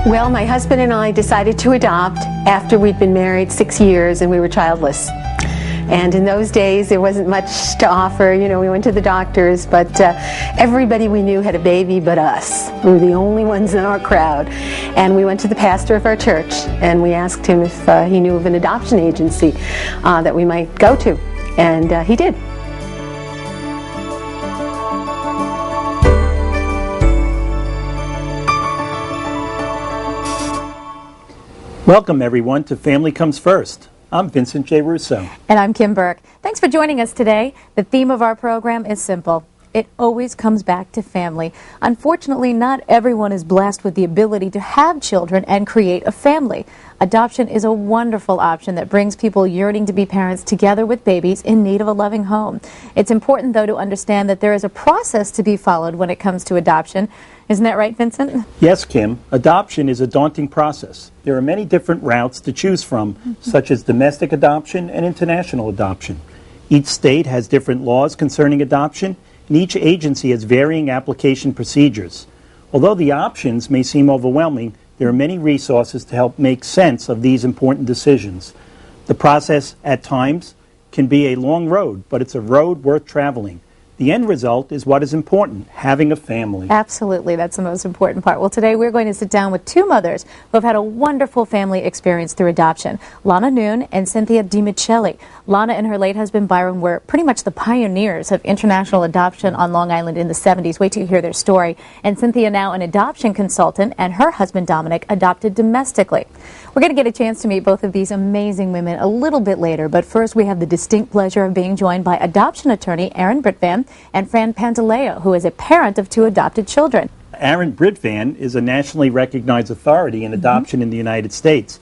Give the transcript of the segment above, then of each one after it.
Well, my husband and I decided to adopt after we'd been married 6 years and we were childless. And in those days, there wasn't much to offer. You know, we went to the doctors, but everybody we knew had a baby but us. We were the only ones in our crowd. And we went to the pastor of our church, and we asked him if he knew of an adoption agency that we might go to. And he did. Welcome, everyone, to Family Comes First. I'm Vincent J. Russo. And I'm Kim Burke. Thanks for joining us today. The theme of our program is simple. It always comes back to family. Unfortunately, not everyone is blessed with the ability to have children and create a family. Adoption is a wonderful option that brings people yearning to be parents together with babies in need of a loving home. It's important, though, to understand that there is a process to be followed when it comes to adoption. Isn't that right, Vincent? Yes, Kim. Adoption is a daunting process. There are many different routes to choose from, such as domestic adoption and international adoption. Each state has different laws concerning adoption, and each agency has varying application procedures. Although the options may seem overwhelming, there are many resources to help make sense of these important decisions. The process, at times, can be a long road, but it's a road worth traveling. The end result is what is important, having a family. Absolutely, that's the most important part. Well, today we're going to sit down with two mothers who have had a wonderful family experience through adoption, Lana Noone and Cynthia DiMicelli. Lana and her late husband Byron were pretty much the pioneers of international adoption on Long Island in the 70s. Wait till you hear their story. And Cynthia, now an adoption consultant, and her husband Dominic adopted domestically. We're going to get a chance to meet both of these amazing women a little bit later, but first we have the distinct pleasure of being joined by adoption attorney Aaron Britvan and Fran Pantaleo, who is a parent of two adopted children. Aaron Britvan is a nationally recognized authority in adoption in the United States.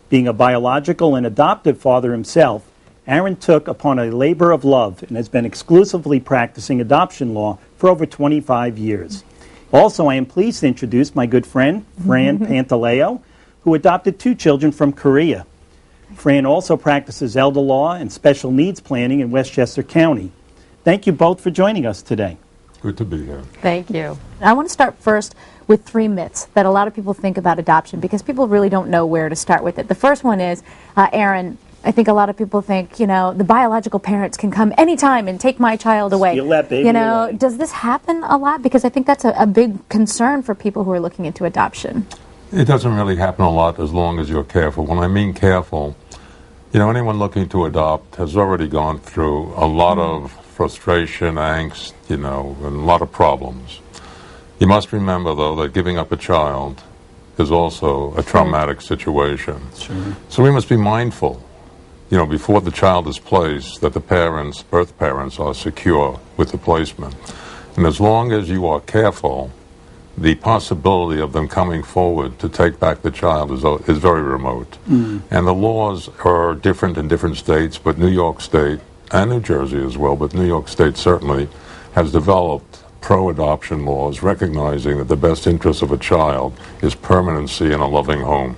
Being a biological and adoptive father himself, Aaron took upon a labor of love and has been exclusively practicing adoption law for over 25 years. Also, I am pleased to introduce my good friend, Fran Pantaleo, who adopted two children from Korea. Fran also practices elder law and special needs planning in Westchester County. Thank you both for joining us today. Good to be here. Thank you. I want to start first with three myths that a lot of people think about adoption because people really don't know where to start with it. The first one is, Aaron, I think a lot of people think, you know, the biological parents can come anytime and take my child away. Steal that baby away. Does this happen a lot? Because I think that's a big concern for people who are looking into adoption. It doesn't really happen a lot as long as you're careful. When I mean careful, you know, anyone looking to adopt has already gone through a lot of frustration, angst, you know, and a lot of problems. You must remember, though, that giving up a child is also a traumatic situation. Sure. So we must be mindful, you know, before the child is placed, that the parents, birth parents, are secure with the placement. And as long as you are careful, the possibility of them coming forward to take back the child is very remote. And the laws are different in different states, but New York State, and New Jersey as well, but New York State certainly has developed pro-adoption laws recognizing that the best interest of a child is permanency in a loving home.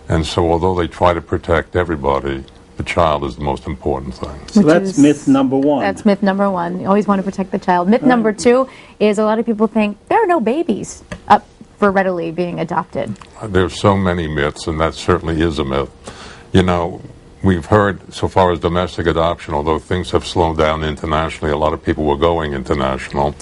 And so although they try to protect everybody, the child is the most important thing. So that's myth number one. That's myth number one. You always want to protect the child. Myth number two is a lot of people think there are no babies up for readily being adopted. There's so many myths, and that certainly is a myth. You know, we've heard, so far as domestic adoption, although things have slowed down internationally, a lot of people were going international.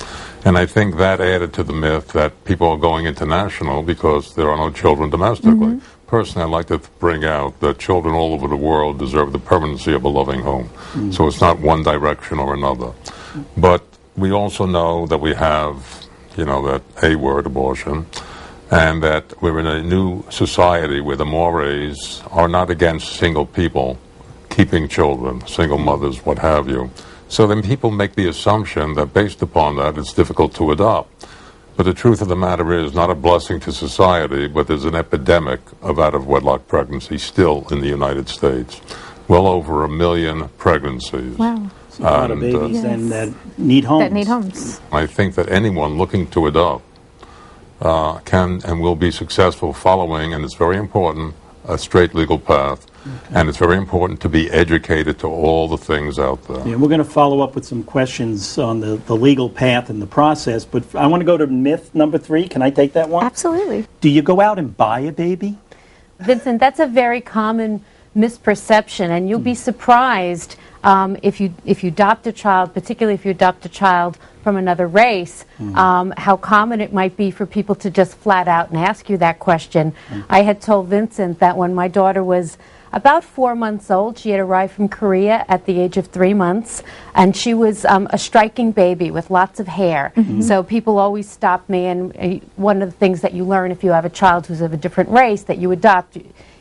And I think that added to the myth that people are going international because there are no children domestically. Personally, I'd like to bring out that children all over the world deserve the permanency of a loving home. So it's not one direction or another. But we also know that we have, you know, that A word, abortion, and that we're in a new society where the mores are not against single people keeping children, single mothers, what have you. So then people make the assumption that based upon that it's difficult to adopt. But the truth of the matter is not a blessing to society, but there's an epidemic of out-of-wedlock pregnancy still in the United States. Well over 1 million pregnancies. Wow. A lot of babies and that need homes. That need homes. I think that anyone looking to adopt can and will be successful following, and it's very important, a straight legal path. And it's very important to be educated to all the things out there. Yeah, we're going to follow up with some questions on the legal path and the process, but I want to go to myth number 3. Can I take that one? Absolutely. Do you go out and buy a baby? Vincent, that's a very common misperception, and you'll be surprised if you adopt a child, particularly if you adopt a child from another race, how common it might be for people to just flat out and ask you that question. I had told Vincent that when my daughter was about 4 months old, she had arrived from Korea at the age of 3 months, and she was a striking baby with lots of hair. So people always stop me, and one of the things that you learn if you have a child who's of a different race that you adopt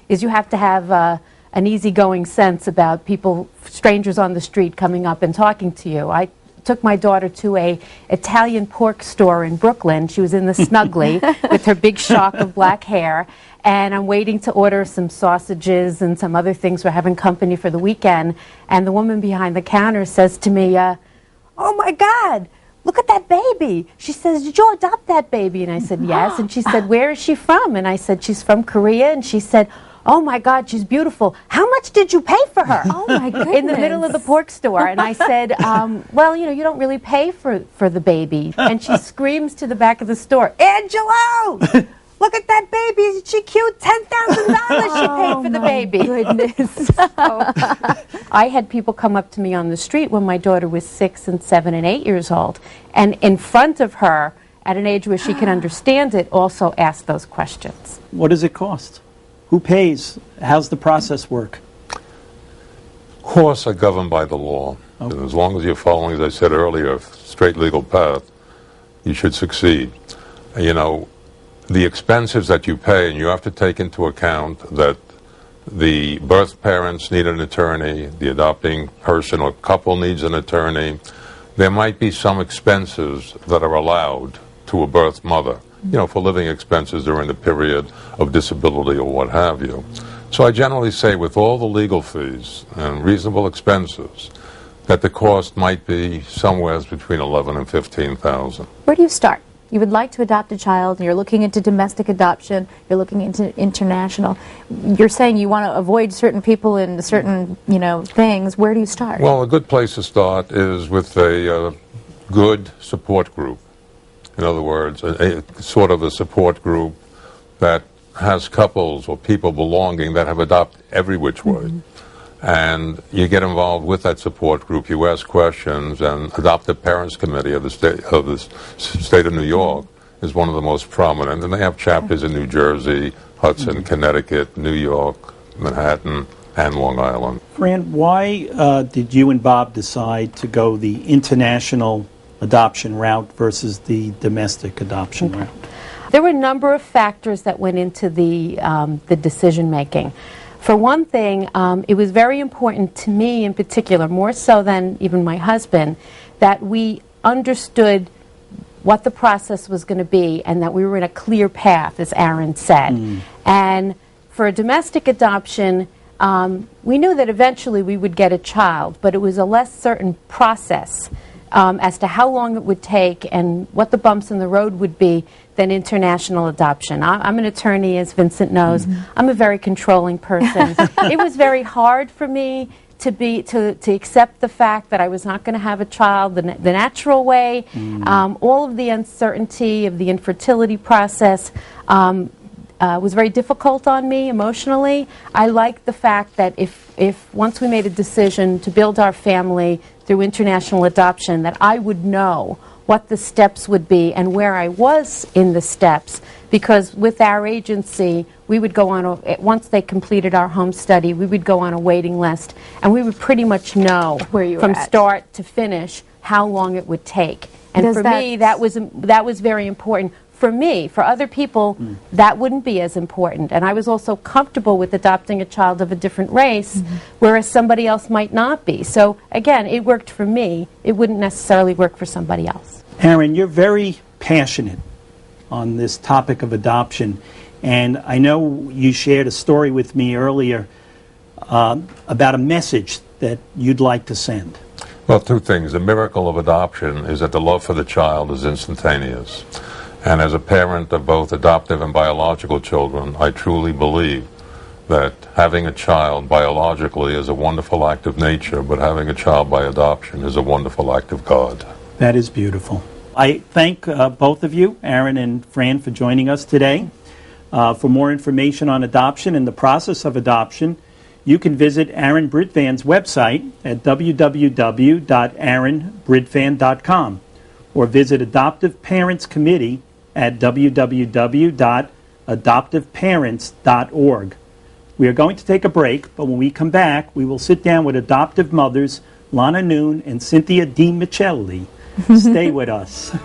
is you have to have an easygoing sense about people, strangers on the street coming up and talking to you. I took my daughter to a Italian pork store in Brooklyn. She was in the Snuggly with her big shock of black hair, and I'm waiting to order some sausages and some other things. We're having company for the weekend, and the woman behind the counter says to me, "Oh my God, look at that baby." She says, "Did you adopt that baby?" And I said, "Yes." And she said, "Where is she from?" And I said, "She's from Korea." And she said, "Oh my God, she's beautiful. How much did you pay for her?" Oh my goodness. In the middle of the pork store. And I said, "Well, you know, you don't really pay for the baby." And she screams to the back of the store, "Angelo! Look at that baby. Isn't she cute? $10,000 she paid for the baby." Goodness. I had people come up to me on the street when my daughter was 6 and 7 and 8 years old, and in front of her, at an age where she can understand it, also ask those questions. What does it cost? Who pays? How's the process work? Courts are governed by the law. Okay. And as long as you're following, as I said earlier, a straight legal path, you should succeed. You know, the expenses that you pay, and you have to take into account that the birth parents need an attorney, the adopting person or couple needs an attorney. There might be some expenses that are allowed to a birth mother, you know, for living expenses during the period of disability or what have you. So I generally say with all the legal fees and reasonable expenses that the cost might be somewhere between $11,000 and $15,000. Where do you start? You would like to adopt a child, and you're looking into domestic adoption, you're looking into international. You're saying you want to avoid certain people and certain, you know, things. Where do you start? Well, a good place to start is with a good support group. In other words, a sort of a support group that has couples or people belonging that have adopted every which way. And you get involved with that support group, you ask questions, and Adoptive Parents Committee of the state of New York is one of the most prominent, and they have chapters in New Jersey, Hudson, Connecticut, New York, Manhattan, and Long Island. Fran, why did you and Bob decide to go the international adoption route versus the domestic adoption route? There were a number of factors that went into the decision making. For one thing, it was very important to me in particular, more so than even my husband, that we understood what the process was going to be and that we were in a clear path, as Aaron said. And for a domestic adoption, we knew that eventually we would get a child, but it was a less certain process as to how long it would take and what the bumps in the road would be than international adoption. I'm an attorney, as Vincent knows. I'm a very controlling person. It was very hard for me to accept the fact that I was not going to have a child the natural way. All of the uncertainty of the infertility process was very difficult on me emotionally. I liked the fact that if once we made a decision to build our family through international adoption, that I would know what the steps would be and where I was in the steps, because with our agency, we would go on, once they completed our home study, we would go on a waiting list, and we would pretty much know where you were from at. Start to finish how long it would take. And for me, that was very important. For me, for other people, that wouldn't be as important. And I was also comfortable with adopting a child of a different race, whereas somebody else might not be. So again, it worked for me. It wouldn't necessarily work for somebody else. Aaron, you're very passionate on this topic of adoption. And I know you shared a story with me earlier about a message that you'd like to send. Well, two things. The miracle of adoption is that the love for the child is instantaneous. And as a parent of both adoptive and biological children, I truly believe that having a child biologically is a wonderful act of nature, but having a child by adoption is a wonderful act of God. That is beautiful. I thank both of you, Aaron and Fran, for joining us today. For more information on adoption and the process of adoption, you can visit Aaron Bridvan's website at www.aaronbridvan.com or visit Adoptive Parents Committee at www.adoptiveparents.org. We are going to take a break, but when we come back, we will sit down with adoptive mothers Lana Noone and Cynthia DiMicelli. Stay with us.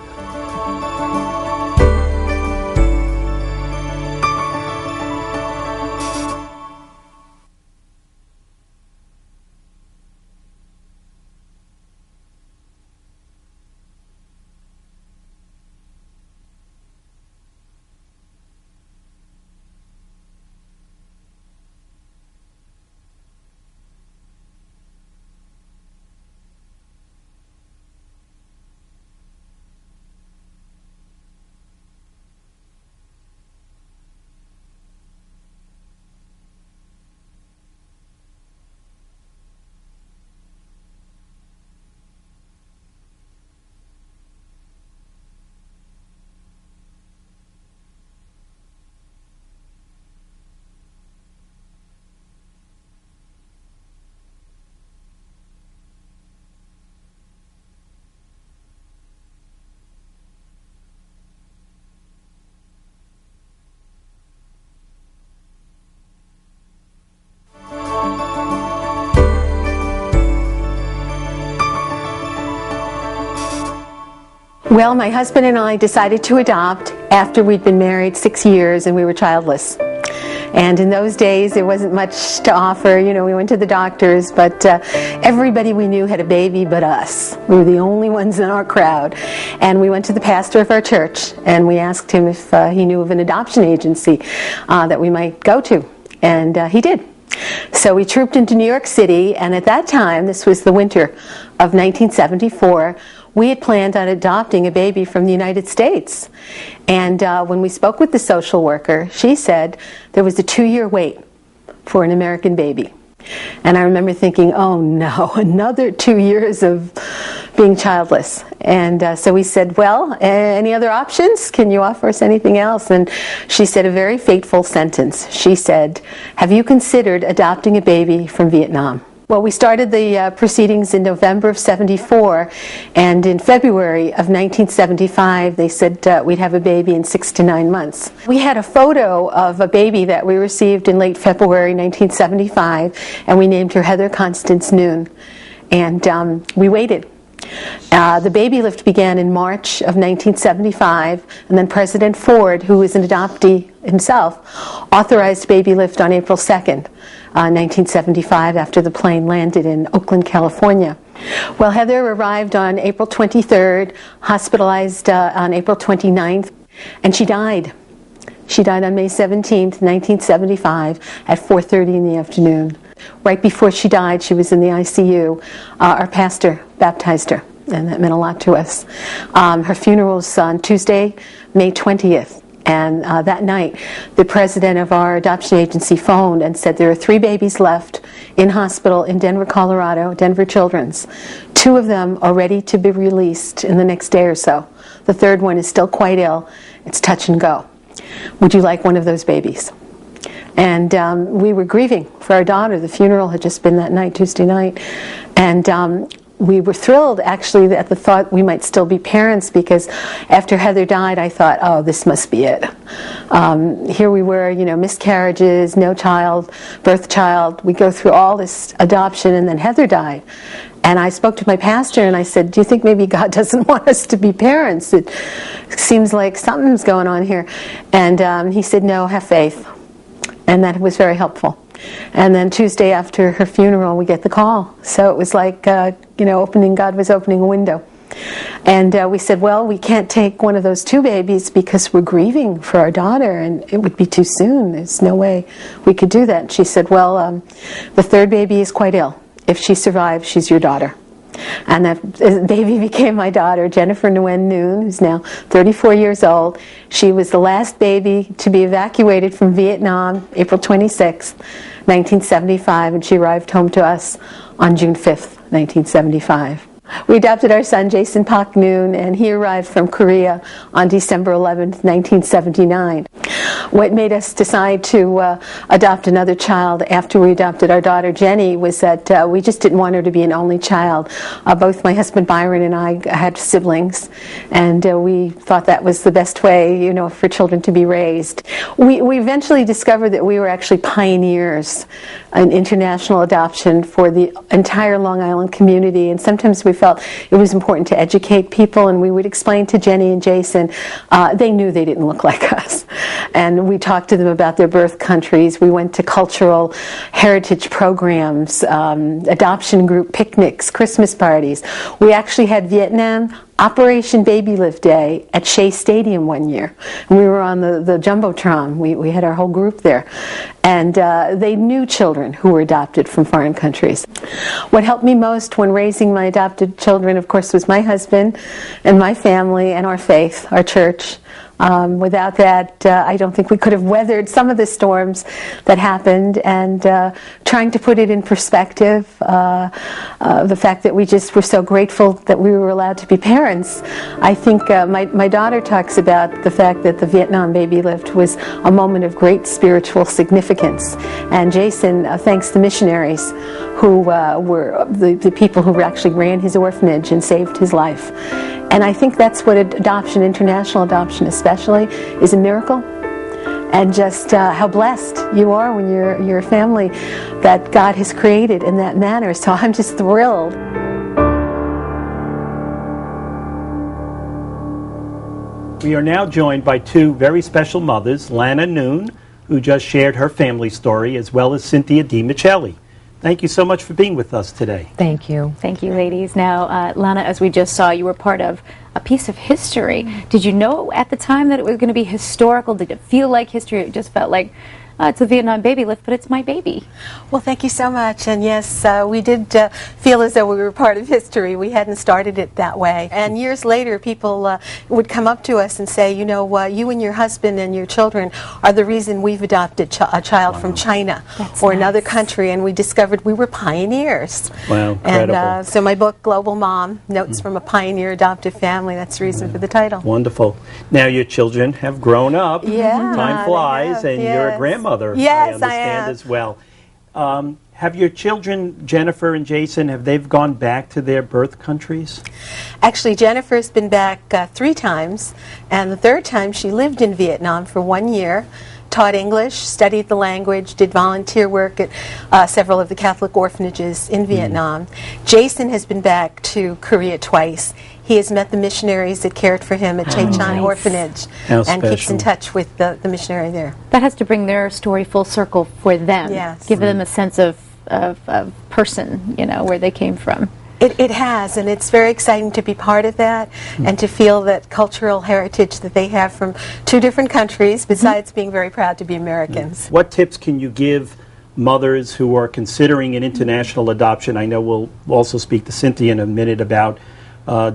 Well, my husband and I decided to adopt after we'd been married 6 years and we were childless. And in those days, there wasn't much to offer. You know, we went to the doctors, but everybody we knew had a baby but us. We were the only ones in our crowd. And we went to the pastor of our church, and we asked him if he knew of an adoption agency that we might go to. And he did. So we trooped into New York City, and at that time, this was the winter of 1974, we had planned on adopting a baby from the United States. And when we spoke with the social worker, she said there was a 2-year wait for an American baby. And I remember thinking, oh no, another 2 years of being childless. And so we said, well, any other options? Can you offer us anything else? And she said a very fateful sentence. She said, have you considered adopting a baby from Vietnam? Well, we started the proceedings in November of '74, and in February of 1975, they said we'd have a baby in 6 to 9 months. We had a photo of a baby that we received in late February 1975, and we named her Heather Constance Noone, and we waited. The baby lift began in March of 1975, and then President Ford, who was an adoptee himself, authorized baby lift on April 2nd, 1975, after the plane landed in Oakland, California. Well, Heather arrived on April 23rd, hospitalized on April 29th, and she died. She died on May 17th, 1975, at 4:30 in the afternoon. Right before she died, she was in the ICU. Our pastor baptized her, and that meant a lot to us. Her funeral was on Tuesday, May 20th, and that night, the president of our adoption agency phoned and said there are 3 babies left in hospital in Denver, Colorado, Denver Children's. 2 of them are ready to be released in the next day or so. The 3rd one is still quite ill. It's touch and go. Would you like one of those babies? And we were grieving for our daughter. The funeral had just been that night, Tuesday night. And we were thrilled, actually, at the thought we might still be parents, because after Heather died, I thought, oh, this must be it. Here we were, you know, miscarriages, no child, birth child. We go through all this adoption, and then Heather died. And I spoke to my pastor, and I said, do you think maybe God doesn't want us to be parents? It seems like something's going on here. And he said, no, have faith. And that was very helpful. And then Tuesday after her funeral, we get the call. So it was like, you know, God was opening a window. And we said, well, we can't take one of those 2 babies because we're grieving for our daughter, and it would be too soon. There's no way we could do that. And she said, well, the 3rd baby is quite ill. If she survives, she's your daughter. And that baby became my daughter, Jennifer Noone, who's now 34 years old. She was the last baby to be evacuated from Vietnam, April 26th, 1975, and she arrived home to us on June 5th, 1975. We adopted our son, Jason Pak Noone, and he arrived from Korea on December 11th, 1979. What made us decide to adopt another child after we adopted our daughter Jenny was that we just didn't want her to be an only child. Both my husband Byron and I had siblings, and we thought that was the best way, you know, for children to be raised. We eventually discovered that we were actually pioneers in international adoption for the entire Long Island community, and sometimes we felt it was important to educate people, and we would explain to Jenny and Jason, they knew they didn't look like us. And we talked to them about their birth countries. We went to cultural heritage programs, adoption group picnics, Christmas parties. We actually had Vietnam Operation Baby Lift Day at Shea Stadium one year. And we were on the Jumbotron. We had our whole group there. And they knew children who were adopted from foreign countries. What helped me most when raising my adopted children, of course, was my husband and my family and our faith, our church. Without that, I don't think we could have weathered some of the storms that happened, and trying to put it in perspective, the fact that we just were so grateful that we were allowed to be parents. I think my daughter talks about the fact that the Vietnam baby lift was a moment of great spiritual significance, and Jason thanks the missionaries who were the people who actually ran his orphanage and saved his life. And I think that's what adoption, international adoption especially, is a miracle. And just how blessed you are when you're a family that God has created in that manner. So I'm just thrilled. We are now joined by two very special mothers, Lana Noone, who just shared her family story, as well as Cynthia DiMicelli. Thank you so much for being with us today. Thank you. Thank you, ladies. Now, Lana, as we just saw, you were part of a piece of history. Did you know at the time that it was going to be historical? Did it feel like history? It just felt like it's a Vietnam baby lift, but it's my baby. Well, thank you so much. And yes, we did feel as though we were part of history. We hadn't started it that way. And years later, people would come up to us and say, you know, you and your husband and your children are the reason we've adopted a child from China or another country. And we discovered we were pioneers. Wow, incredible. And so my book, Global Mom, Notes from a Pioneer Adoptive Family, that's the reason for the title. Wonderful. Now your children have grown up. Yeah, time flies, and you're a grandmother. Yes, I understand as well. Have your children, Jennifer and Jason, have they gone back to their birth countries? Actually, Jennifer's been back 3 times, and the 3rd time she lived in Vietnam for 1 year, taught English, studied the language, did volunteer work at several of the Catholic orphanages in Vietnam. Jason has been back to Korea twice. He has met the missionaries that cared for him at Chaechan Orphanage and keeps in touch with the missionary there. That has to bring their story full circle for them. Yes. Give them a sense of person, you know, where they came from. It has, and it's very exciting to be part of that and to feel that cultural heritage that they have from 2 different countries, besides being very proud to be Americans. What tips can you give mothers who are considering an international adoption? I know we'll also speak to Cynthia in a minute about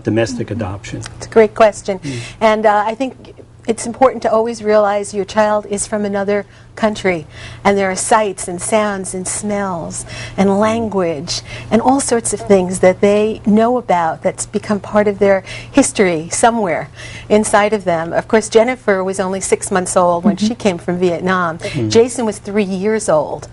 domestic adoption. It's a great question. And I think it's important to always realize your child is from another country, and there are sights and sounds and smells and language and all sorts of things that they know about that's become part of their history somewhere inside of them. Of course, Jennifer was only 6 months old when she came from Vietnam. Jason was 3 years old,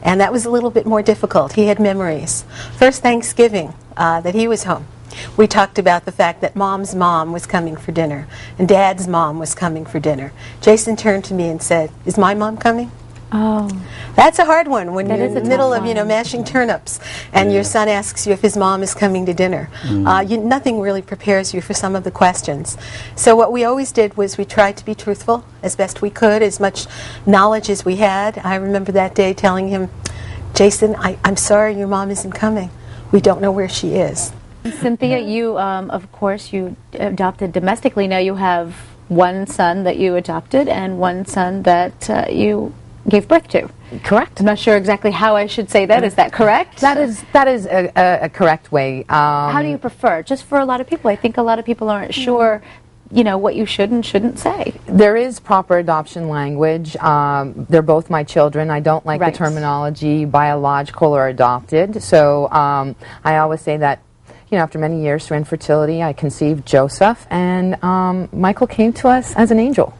and that was a little bit more difficult. He had memories. First Thanksgiving that he was home, we talked about the fact that Mom's mom was coming for dinner and Dad's mom was coming for dinner. Jason turned to me and said, "Is my mom coming?" Oh. That's a hard one when you're in the middle of, one. Mashing turnips and your son asks you if his mom is coming to dinner. Nothing really prepares you for some of the questions. So what we always did was we tried to be truthful as best we could, as much knowledge as we had. I remember that day telling him, "Jason, I'm sorry your mom isn't coming. We don't know where she is." Cynthia, you, of course, you adopted domestically. Now you have one son that you adopted and one son that you gave birth to. Correct. I'm not sure exactly how I should say that. Is that correct? That is a correct way. How do you prefer? Just for a lot of people, I think a lot of people aren't sure, you know, what you should and shouldn't say. There is proper adoption language. They're both my children. I don't like the terminology biological or adopted. So I always say that, you know, after many years through infertility, I conceived Joseph, and Michael came to us as an angel.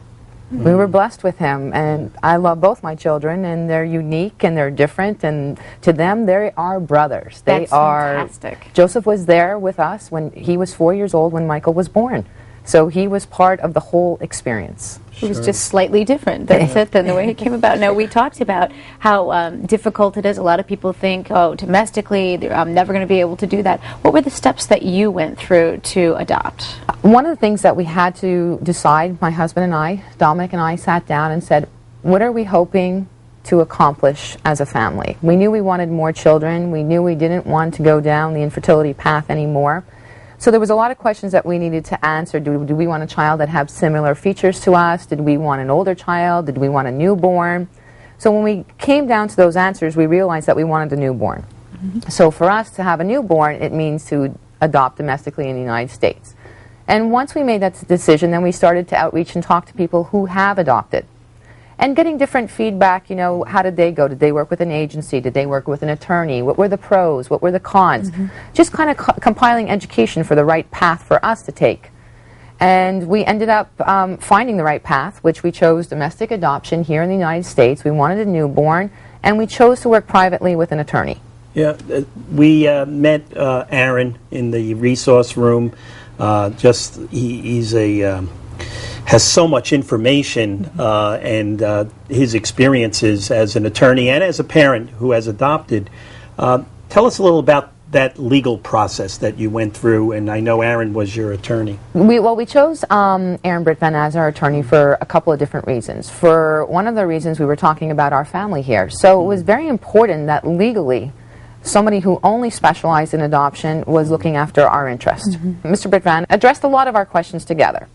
We were blessed with him, and I love both my children, and they're unique and they're different, and to them they are brothers. They are fantastic. Joseph was there with us when he was 4 years old when Michael was born, so he was part of the whole experience. It was just slightly different, that's it, than the way it came about. Now, we talked about how difficult it is. A lot of people think, oh, domestically, I'm never going to be able to do that. What were the steps that you went through to adopt? One of the things that we had to decide, my husband and I, Dominic and I, sat down and said, what are we hoping to accomplish as a family? We knew we wanted more children. We knew we didn't want to go down the infertility path anymore. So there was a lot of questions that we needed to answer. Do we want a child that had similar features to us? Did we want an older child? Did we want a newborn? So when we came down to those answers, we realized that we wanted a newborn. So for us to have a newborn, it means to adopt domestically in the United States. And once we made that decision, then we started to outreach and talk to people who have adopted. And getting different feedback, you know, how did they go? Did they work with an agency? Did they work with an attorney? What were the pros? What were the cons? Just kind of compiling education for the right path for us to take. And we ended up finding the right path, which we chose domestic adoption here in the United States. We wanted a newborn, and we chose to work privately with an attorney. Yeah, we met Aaron in the resource room. He's a... has so much information and his experiences as an attorney and as a parent who has adopted. Tell us a little about that legal process that you went through, and I know Aaron was your attorney. We chose Aaron Britvan as our attorney for a couple of different reasons. For one of the reasons, we were talking about our family here. So it was very important that legally somebody who only specialized in adoption was looking after our interest. Mr. Britvan addressed a lot of our questions together.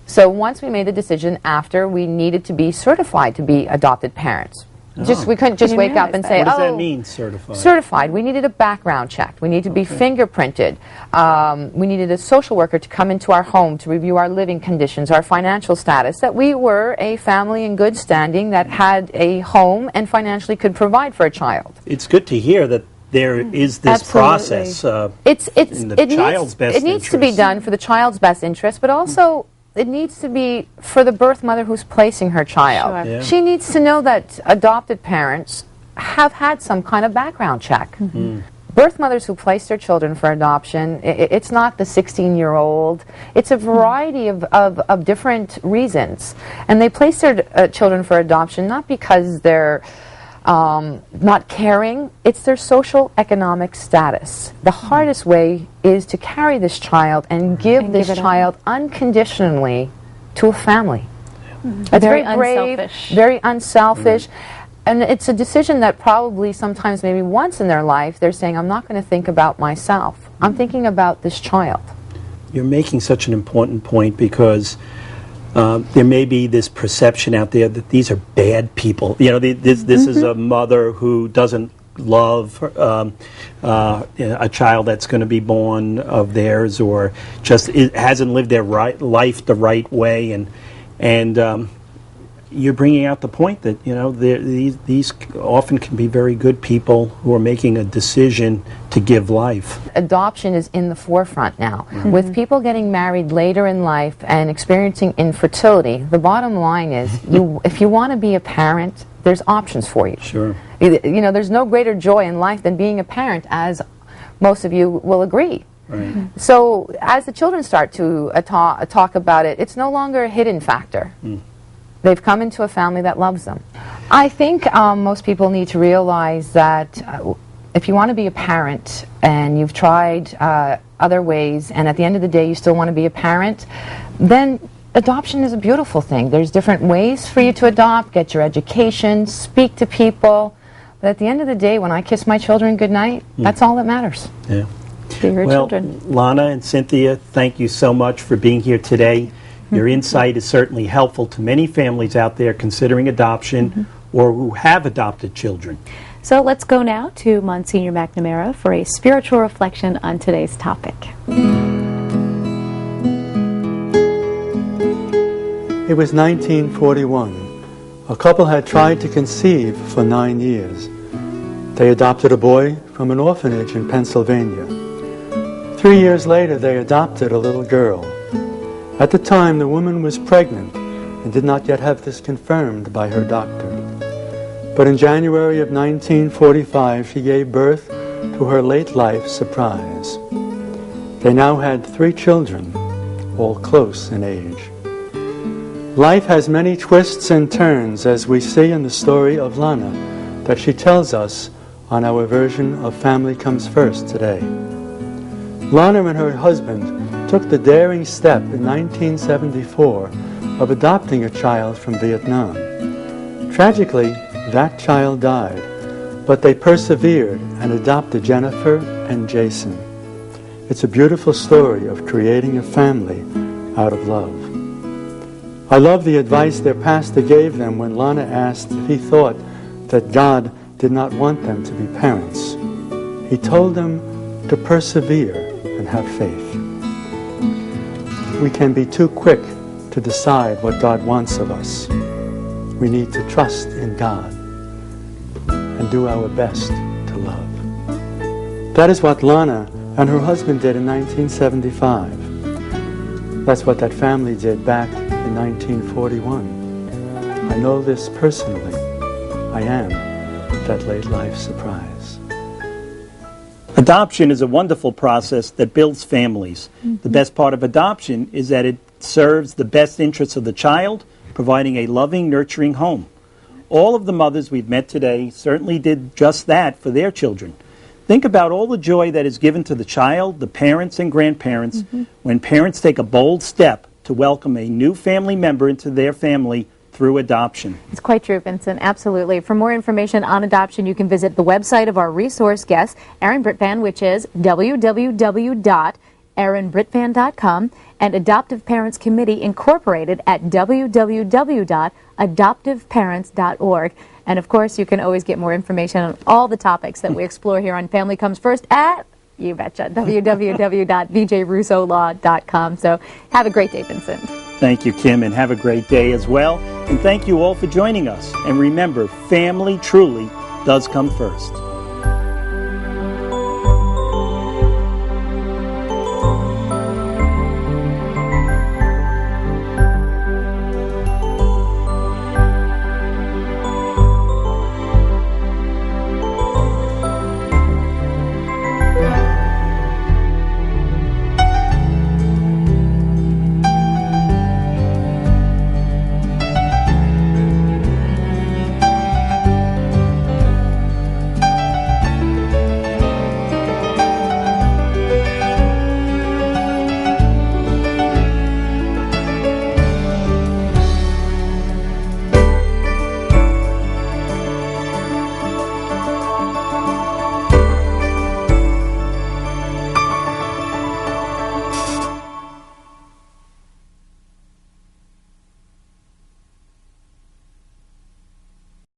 So once we made the decision after, we needed to be certified to be adopted parents. We couldn't just wake up and say, what does that mean, certified? Certified. We needed a background check. We needed to be fingerprinted. We needed a social worker to come into our home to review our living conditions, our financial status, that we were a family in good standing that had a home and financially could provide for a child. It's good to hear that there is this process in the child's best interest. It needs to be done for the child's best interest, but also it needs to be for the birth mother who's placing her child. Sure. Yeah. She needs to know that adopted parents have had some kind of background check. Birth mothers who place their children for adoption, it's not the 16-year-old. It's a variety of different reasons. And they place their children for adoption not because they're not caring, it's their social economic status. The hardest way is to carry this child and give this child unconditionally to a family. It's very brave, unselfish. very unselfish, and it's a decision that probably sometimes maybe once in their life they're saying, I'm not going to think about myself. I'm thinking about this child. You're making such an important point because there may be this perception out there that these are bad people. You know, this is a mother who doesn't love a child that's going to be born of theirs, or just hasn't lived their life the right way, and you're bringing out the point that, you know, these often can be very good people who are making a decision to give life. Adoption is in the forefront now. With people getting married later in life and experiencing infertility, the bottom line is, if you want to be a parent, there's options for you. Sure. You know, there's no greater joy in life than being a parent, as most of you will agree. Right. So as the children start to talk about it, it's no longer a hidden factor. They've come into a family that loves them. I think most people need to realize that if you want to be a parent and you've tried other ways, and at the end of the day you still want to be a parent, then adoption is a beautiful thing. There's different ways for you to adopt, get your education, speak to people. But at the end of the day, when I kiss my children goodnight, that's all that matters. Yeah. To your Well, children. Lana and Cynthia, thank you so much for being here today. Your insight is certainly helpful to many families out there considering adoption or who have adopted children. So let's go now to Monsignor McNamara for a spiritual reflection on today's topic. It was 1941. A couple had tried to conceive for 9 years. They adopted a boy from an orphanage in Pennsylvania. 3 years later, they adopted a little girl. At the time, the woman was pregnant and did not yet have this confirmed by her doctor. But in January of 1945, she gave birth to her late life surprise. They now had 3 children, all close in age. Life has many twists and turns, as we see in the story of Lana that she tells us on our version of Family Comes First today. Lana and her husband took the daring step in 1974 of adopting a child from Vietnam. Tragically, that child died, but they persevered and adopted Jennifer and Jason. It's a beautiful story of creating a family out of love. I love the advice their pastor gave them when Lana asked if he thought that God did not want them to be parents. He told them to persevere and have faith. We can be too quick to decide what God wants of us. We need to trust in God and do our best to love. That is what Lana and her husband did in 1975. That's what that family did back in 1941. I know this personally. I am that late life surprise. Adoption is a wonderful process that builds families. The best part of adoption is that it serves the best interests of the child, providing a loving, nurturing home. All of the mothers we've met today certainly did just that for their children. Think about all the joy that is given to the child, the parents and grandparents, when parents take a bold step to welcome a new family member into their family through adoption. It's quite true, Vincent. Absolutely. For more information on adoption, you can visit the website of our resource guest, Aaron Britvan, which is www.aaronbritvan.com, and Adoptive Parents Committee Incorporated at www.adoptiveparents.org. And of course, you can always get more information on all the topics that we explore here on Family Comes First at, you betcha, www.vjrussolaw.com. So have a great day, Vincent. Thank you, Kim, and have a great day as well. And thank you all for joining us. And remember, family truly does come first.